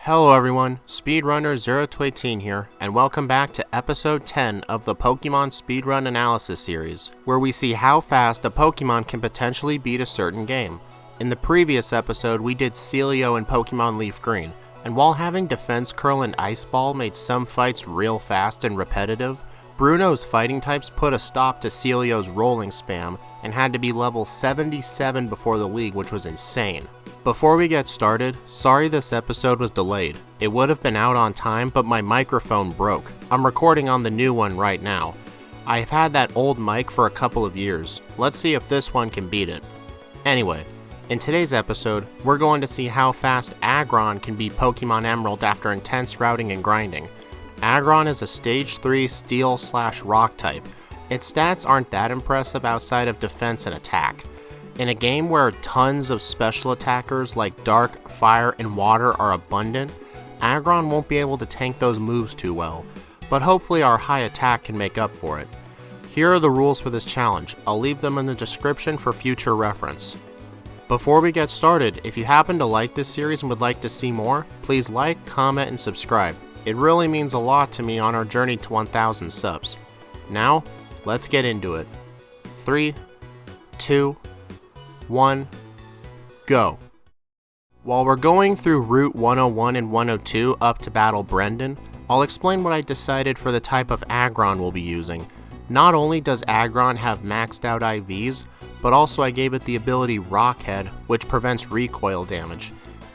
Hello everyone, Speedrunner 0-18 here, and welcome back to episode 10 of the Pokemon Speedrun Analysis series, where we see how fast a Pokemon can potentially beat a certain game. In the previous episode, we did Celio and Pokemon Leaf Green, and while having Defense Curl and Ice Ball made some fights real fast and repetitive, Bruno's fighting types put a stop to Celio's rolling spam and had to be level 77 before the league, which was insane. Before we get started, sorry this episode was delayed. It would have been out on time, but my microphone broke. I'm recording on the new one right now. I've had that old mic for a couple of years. Let's see if this one can beat it. Anyway, in today's episode, we're going to see how fast Aggron can beat Pokemon Emerald after intense routing and grinding. Aggron is a Stage 3 Steel/Rock type. Its stats aren't that impressive outside of defense and attack. In a game where tons of special attackers like Dark, Fire, and Water are abundant, Aggron won't be able to tank those moves too well, but hopefully our high attack can make up for it. Here are the rules for this challenge. I'll leave them in the description for future reference. Before we get started, if you happen to like this series and would like to see more, please like, comment, and subscribe. It really means a lot to me on our journey to 1,000 subs. Now, let's get into it. 3, 2, 1, go. While we're going through Route 101 and 102 up to battle Brendan, I'll explain what I decided for the type of Aggron we'll be using. Not only does Aggron have maxed out IVs, but also I gave it the ability Rockhead, which prevents recoil damage.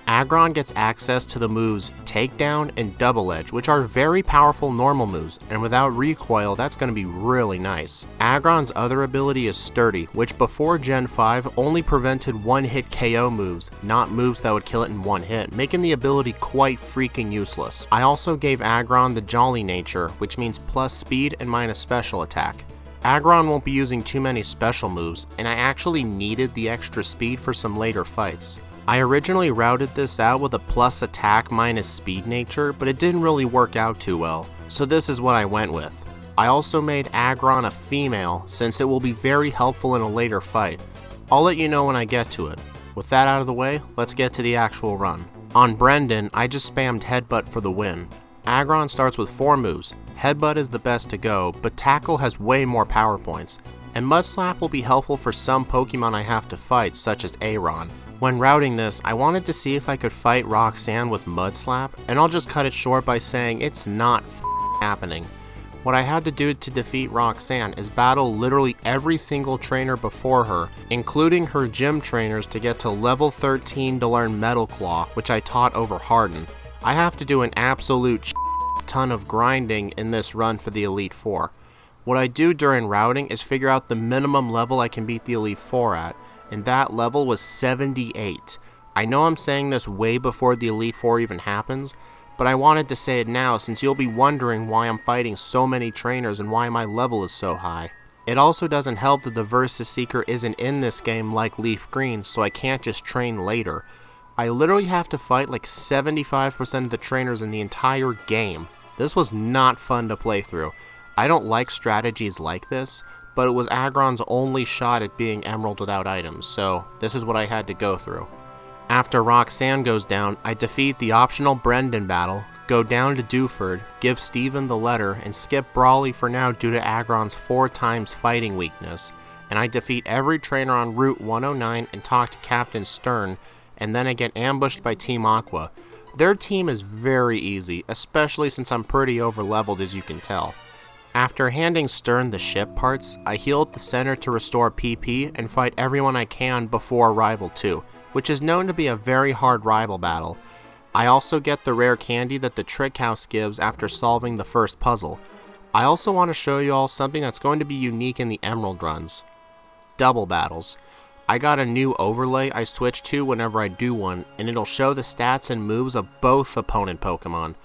Aggron gets access to the moves Takedown and Double Edge, which are very powerful normal moves, and without recoil that's going to be really nice. Aggron's other ability is Sturdy, which before Gen 5 only prevented one-hit KO moves, not moves that would kill it in one hit, making the ability quite freaking useless. I also gave Aggron the Jolly nature, which means plus speed and minus special attack. Aggron won't be using too many special moves, and I actually needed the extra speed for some later fights. I originally routed this out with a plus attack minus speed nature, but it didn't really work out too well, so this is what I went with. I also made Aggron a female, since it will be very helpful in a later fight. I'll let you know when I get to it. With that out of the way, let's get to the actual run. On Brendan, I just spammed Headbutt for the win. Aggron starts with 4 moves. Headbutt is the best to go, but Tackle has way more power points, and Mud Slap will be helpful for some Pokemon I have to fight, such as Aggron. When routing this, I wanted to see if I could fight Roxanne with Mud Slap, and I'll just cut it short by saying it's not happening. What I had to do to defeat Roxanne is battle literally every single trainer before her, including her gym trainers, to get to level 13 to learn Metal Claw, which I taught over Harden. I have to do an absolute ton of grinding in this run for the Elite Four. What I do during routing is figure out the minimum level I can beat the Elite Four at, and that level was 78. I know I'm saying this way before the Elite Four even happens, but I wanted to say it now since you'll be wondering why I'm fighting so many trainers and why my level is so high. It also doesn't help that the Versus Seeker isn't in this game like Leaf Green, so I can't just train later. I literally have to fight like 75% of the trainers in the entire game. This was not fun to play through. I don't like strategies like this, but it was Aggron's only shot at being Emerald without items, so this is what I had to go through. After Roxanne goes down, I defeat the optional Brendan battle, go down to Dewford, give Steven the letter, and skip Brawly for now due to Aggron's 4 times fighting weakness, and I defeat every trainer on Route 109 and talk to Captain Stern, and then I get ambushed by Team Aqua. Their team is very easy, especially since I'm pretty overleveled as you can tell. After handing Stern the ship parts, I heal at the center to restore PP and fight everyone I can before Rival 2, which is known to be a very hard rival battle. I also get the rare candy that the Trick House gives after solving the first puzzle. I also want to show you all something that's going to be unique in the Emerald runs. Double battles. I got a new overlay I switch to whenever I do one, and it'll show the stats and moves of both opponent Pokemon.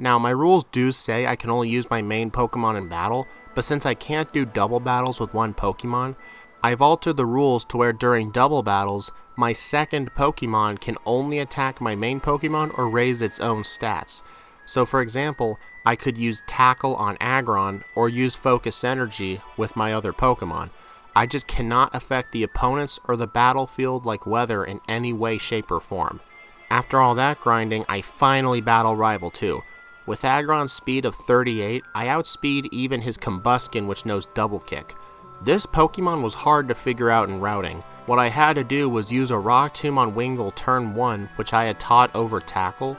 Now, my rules do say I can only use my main Pokemon in battle, but since I can't do double battles with one Pokemon, I've altered the rules to where during double battles, my second Pokemon can only attack my main Pokemon or raise its own stats. So for example, I could use Tackle on Aggron or use Focus Energy with my other Pokemon. I just cannot affect the opponents or the battlefield like weather in any way, shape, or form. After all that grinding, I finally battle Rival 2. With Aggron's speed of 38, I outspeed even his Combuskin, which knows Double Kick. This Pokemon was hard to figure out in routing. What I had to do was use a Rock Tomb on Wingull turn 1, which I had taught over Tackle,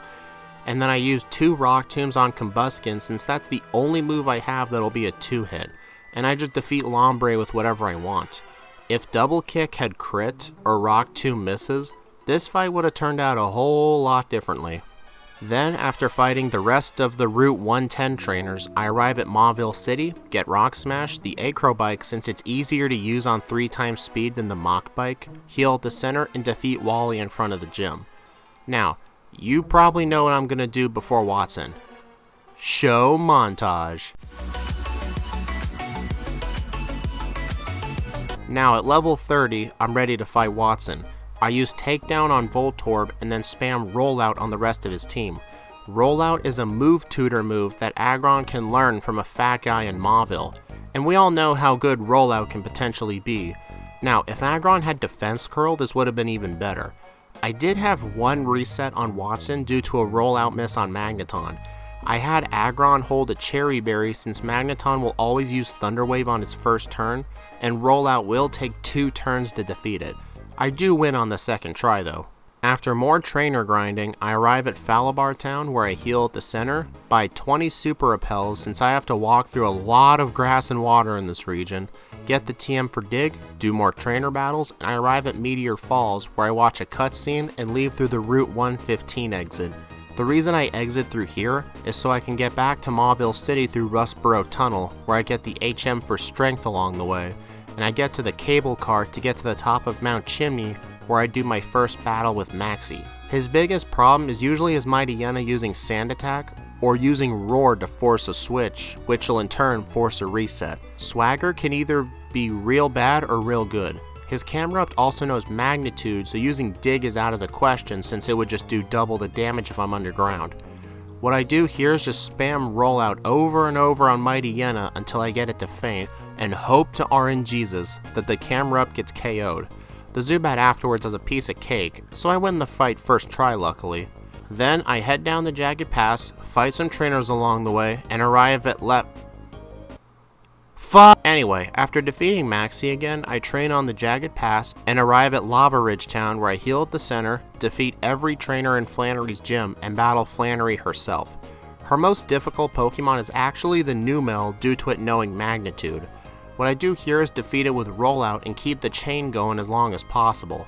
and then I used 2 Rock Tombs on Combuskin since that's the only move I have that'll be a 2-hit, and I just defeat Lombre with whatever I want. If Double Kick had crit or Rock Tomb misses, this fight would have turned out a whole lot differently. Then, after fighting the rest of the Route 110 trainers, I arrive at Mauville City, get Rock Smash, the Acro Bike since it's easier to use on 3 times speed than the Mach Bike, heal at the center, and defeat Wally in front of the gym. Now, you probably know what I'm going to do before Watson. Show montage. Now at level 30, I'm ready to fight Watson. I use Takedown on Voltorb and then spam Rollout on the rest of his team. Rollout is a move tutor move that Aggron can learn from a fat guy in Mauville, and we all know how good Rollout can potentially be. Now, if Aggron had Defense Curl, this would have been even better. I did have one reset on Watson due to a Rollout miss on Magneton. I had Aggron hold a Cherry Berry since Magneton will always use Thunder Wave on its first turn, and Rollout will take 2 turns to defeat it. I do win on the second try though. After more trainer grinding, I arrive at Falabar Town where I heal at the center, buy 20 Super Repels since I have to walk through a lot of grass and water in this region, get the TM for Dig, do more trainer battles, and I arrive at Meteor Falls where I watch a cutscene and leave through the Route 115 exit. The reason I exit through here is so I can get back to Mauville City through Rustboro Tunnel where I get the HM for Strength along the way, and I get to the cable car to get to the top of Mount Chimney where I do my first battle with Maxie. His biggest problem is usually his Mightyena using Sand Attack or using Roar to force a switch, which will in turn force a reset. Swagger can either be real bad or real good. His Camerupt also knows Magnitude, so using Dig is out of the question since it would just do double the damage if I'm underground. What I do here is just spam Rollout over and over on Mightyena until I get it to faint, and hope to RNGesus that the Camerupt gets KO'd. The Zubat afterwards is a piece of cake, so I win the fight first try luckily. Then I head down the Jagged Pass, fight some trainers along the way, and arrive at Anyway, after defeating Maxie again, I train on the Jagged Pass and arrive at Lava Ridge Town where I heal at the center, defeat every trainer in Flannery's gym, and battle Flannery herself. Her most difficult Pokemon is actually the Numel due to it knowing Magnitude. What I do here is defeat it with Rollout and keep the chain going as long as possible.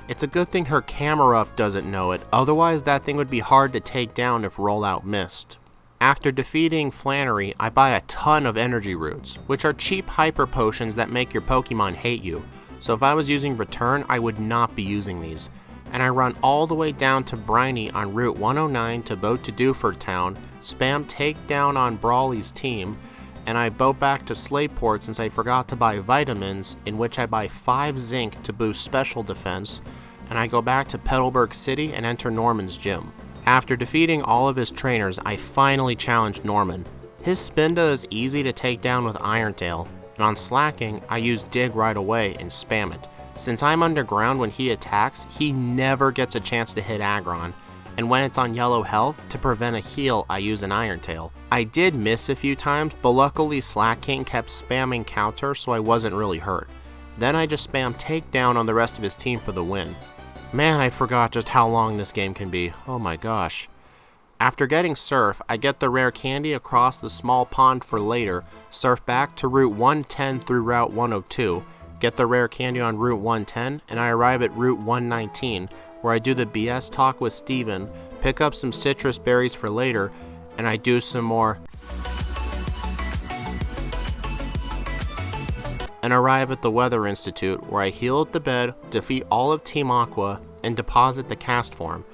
It's a good thing her Camerupt doesn't know it, otherwise that thing would be hard to take down if Rollout missed. After defeating Flannery, I buy a ton of energy roots, which are cheap hyper potions that make your Pokemon hate you, so if I was using Return, I would not be using these. And I run all the way down to Briny on Route 109 to boat to Dewford Town, spam Takedown on Brawly's team, and I boat back to Slateport since I forgot to buy vitamins, in which I buy 5 zinc to boost special defense, and I go back to Petalburg City and enter Norman's gym. After defeating all of his trainers, I finally challenged Norman. His Spinda is easy to take down with Iron Tail, and on Slacking, I use Dig right away and spam it. Since I'm underground when he attacks, he never gets a chance to hit Aggron, and when it's on yellow health, to prevent a heal, I use an Iron Tail. I did miss a few times, but luckily Slacking kept spamming counter so I wasn't really hurt. Then I just spam Takedown on the rest of his team for the win. Man, I forgot just how long this game can be. Oh my gosh. After getting Surf, I get the rare candy across the small pond for later, surf back to Route 110 through Route 102, get the rare candy on Route 110, and I arrive at Route 119, where I do the BS talk with Steven, pick up some citrus berries for later, and I do some more and arrive at the Weather Institute where I heal at the bed, defeat all of Team Aqua, and deposit the Cast Form.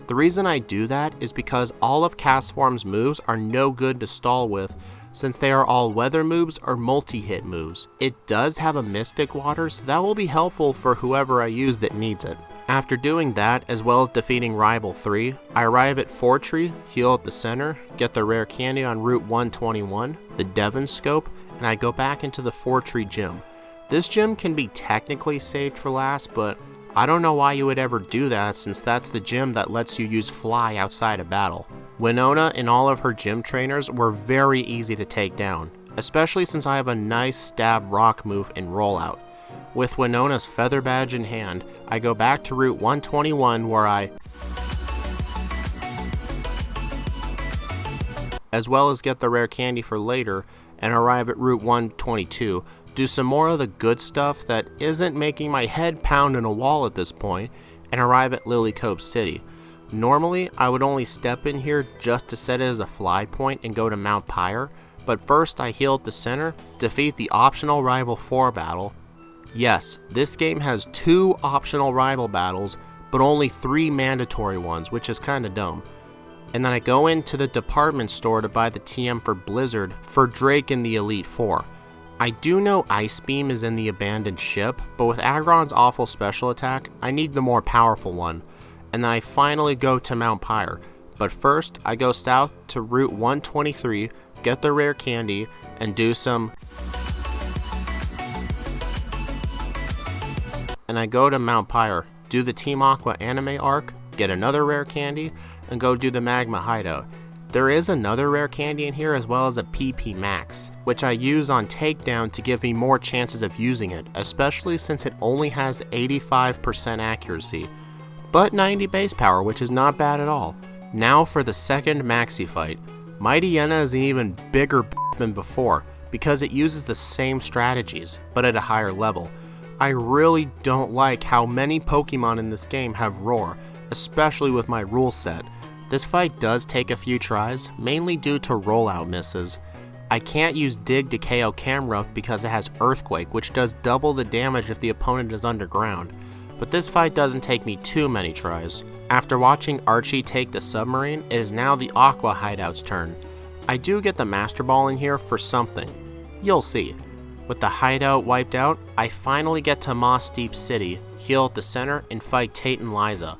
The reason I do that is because all of Cast Form's moves are no good to stall with since they are all weather moves or multi-hit moves. It does have a Mystic Water, so that will be helpful for whoever I use that needs it. After doing that, as well as defeating Rival 3, I arrive at Fortree, heal at the center, get the rare candy on Route 121, the Devon Scope, and I go back into the Fortree gym. This gym can be technically saved for last, but I don't know why you would ever do that, since that's the gym that lets you use fly outside of battle. Winona and all of her gym trainers were very easy to take down, especially since I have a nice stab rock move and rollout. With Winona's feather badge in hand, I go back to Route 121 where I, as well as get the rare candy for later, and arrive at Route 122, do some more of the good stuff that isn't making my head pound in a wall at this point, and arrive at Lily Cove City. Normally, I would only step in here just to set it as a fly point and go to Mount Pyre, but first I heal at the center, defeat the optional Rival 4 battle. Yes, this game has 2 optional rival battles, but only 3 mandatory ones, which is kinda dumb. And then I go into the department store to buy the TM for Blizzard for Drake and the Elite Four. I do know Ice Beam is in the abandoned ship, but with Aggron's awful special attack, I need the more powerful one. And then I finally go to Mount Pyre. But first, I go south to Route 123, get the rare candy, and do some... And I go to Mount Pyre, do the Team Aqua anime arc, get another rare candy, and go do the Magma hideout. There is another rare candy in here as well as a PP Max, which I use on takedown to give me more chances of using it, especially since it only has 85% accuracy, but 90 base power, which is not bad at all. Now for the second Maxi fight. Mighty Yenna is an even bigger than before, because it uses the same strategies, but at a higher level. I really don't like how many Pokemon in this game have Roar, especially with my rule set. This fight does take a few tries, mainly due to rollout misses. I can't use Dig to KO Camerupt because it has Earthquake, which does double the damage if the opponent is underground. But this fight doesn't take me too many tries. After watching Archie take the submarine, it is now the Aqua hideout's turn. I do get the Master Ball in here for something. You'll see. With the hideout wiped out, I finally get to Moss Deep City, heal at the center, and fight Tate and Liza.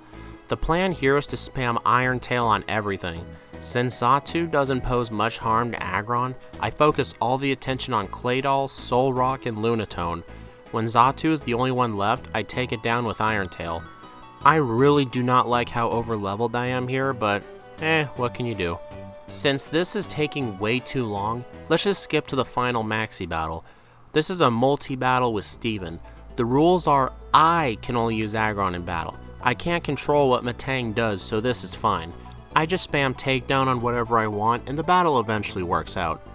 The plan here is to spam Iron Tail on everything. Since Xatu doesn't pose much harm to Aggron, I focus all the attention on Claydol, Solrock, and Lunatone. When Xatu is the only one left, I take it down with Iron Tail. I really do not like how over-leveled I am here, but what can you do? Since this is taking way too long, let's just skip to the final Maxi battle. This is a multi-battle with Steven. The rules are I can only use Aggron in battle. I can't control what Metang does, so this is fine. I just spam takedown on whatever I want and the battle eventually works out.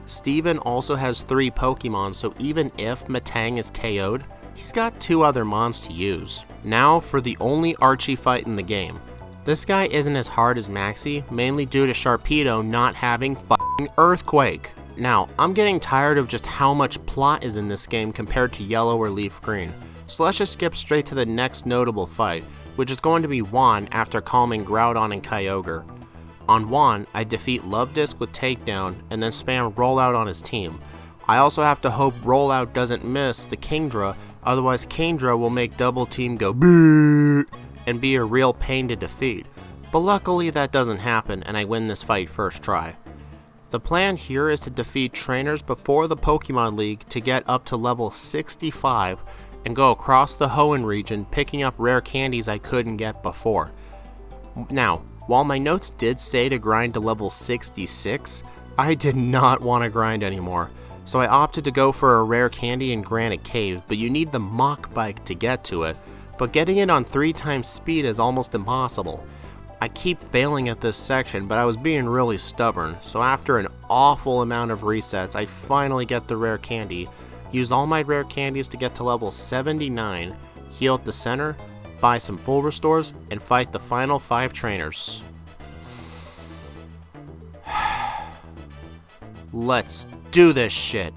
Steven also has 3 Pokemon, so even if Metang is KO'd, he's got 2 other mons to use. Now for the only Archie fight in the game. This guy isn't as hard as Maxi, mainly due to Sharpedo not having f***ing Earthquake. Now, I'm getting tired of just how much plot is in this game compared to Yellow or Leaf Green, so let's just skip straight to the next notable fight, which is going to be Juan after calming Groudon and Kyogre. On Juan, I defeat Love Disc with Takedown and then spam Rollout on his team. I also have to hope Rollout doesn't miss the Kingdra, otherwise Kingdra will make Double Team go BOOT and be a real pain to defeat, but luckily that doesn't happen and I win this fight first try. The plan here is to defeat trainers before the Pokemon League to get up to level 65 and go across the Hoenn region picking up rare candies I couldn't get before. Now, while my notes did say to grind to level 66, I did not want to grind anymore, so I opted to go for a rare candy in Granite Cave, but you need the Mach Bike to get to it, but getting it on 3 times speed is almost impossible. I keep failing at this section, but I was being really stubborn, so after an awful amount of resets, I finally get the rare candy, use all my rare candies to get to level 79, heal at the center, buy some full restores, and fight the final 5 trainers. Let's do this shit!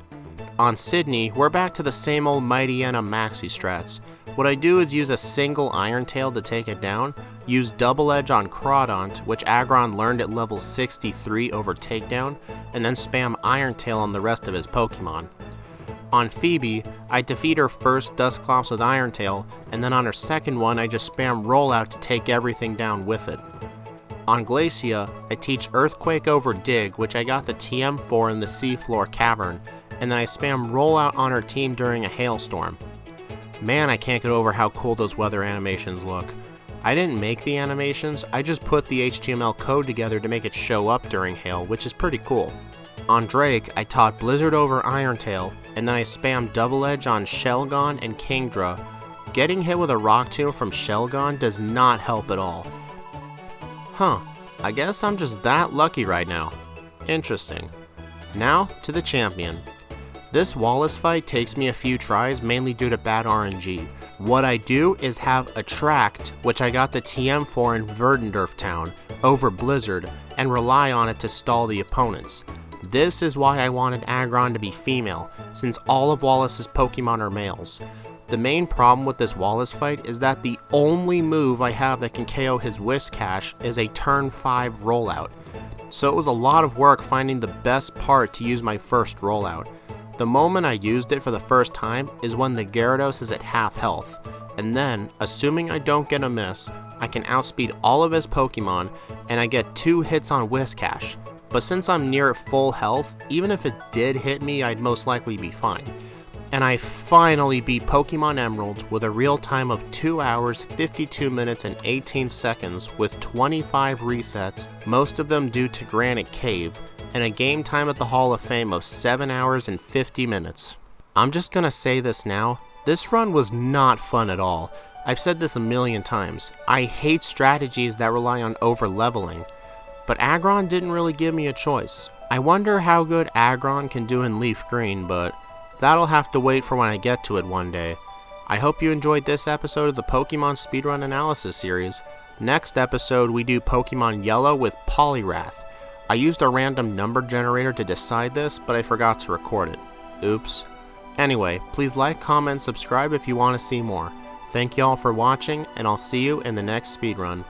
On Sydney, we're back to the same old Mighty Yenna Maxi strats. What I do is use a single Iron Tail to take it down, use Double Edge on Crawdont, which Aggron learned at level 63 over Takedown, and then spam Iron Tail on the rest of his Pokemon. On Phoebe, I defeat her first Dusclops with Iron Tail, and then on her second one I just spam Rollout to take everything down with it. On Glacia, I teach Earthquake over Dig, which I got the TM for in the Seafloor Cavern, and then I spam Rollout on her team during a hailstorm. Man, I can't get over how cool those weather animations look. I didn't make the animations, I just put the HTML code together to make it show up during hail, which is pretty cool. On Drake, I taught Blizzard over Irontail, and then I spammed Double Edge on Shelgon and Kingdra. Getting hit with a rock tomb from Shelgon does not help at all. Huh, I guess I'm just that lucky right now. Interesting. Now, to the champion. This Wallace fight takes me a few tries, mainly due to bad RNG. What I do is have Attract, which I got the TM for in Verdendorf Town, over Blizzard, and rely on it to stall the opponents. This is why I wanted Aggron to be female, since all of Wallace's Pokemon are males. The main problem with this Wallace fight is that the only move I have that can KO his Whiscash is a turn 5 rollout. So it was a lot of work finding the best part to use my first rollout. The moment I used it for the first time is when the Gyarados is at half health, and then, assuming I don't get a miss, I can outspeed all of his Pokemon and I get 2 hits on Whiscash. But since I'm near full health, even if it did hit me, I'd most likely be fine. And I finally beat Pokemon Emerald with a real time of 2 hours, 52 minutes, and 18 seconds with 25 resets, most of them due to Granite Cave, and a game time at the Hall of Fame of 7 hours and 50 minutes. I'm just gonna say this now, this run was not fun at all. I've said this a million times. I hate strategies that rely on over-leveling. But Aggron didn't really give me a choice. I wonder how good Aggron can do in Leaf Green, but that'll have to wait for when I get to it one day. I hope you enjoyed this episode of the Pokemon Speedrun Analysis series. Next episode we do Pokemon Yellow with Poliwrath. I used a random number generator to decide this, but I forgot to record it. Oops. Anyway, please like, comment, subscribe if you want to see more. Thank y'all for watching, and I'll see you in the next speedrun.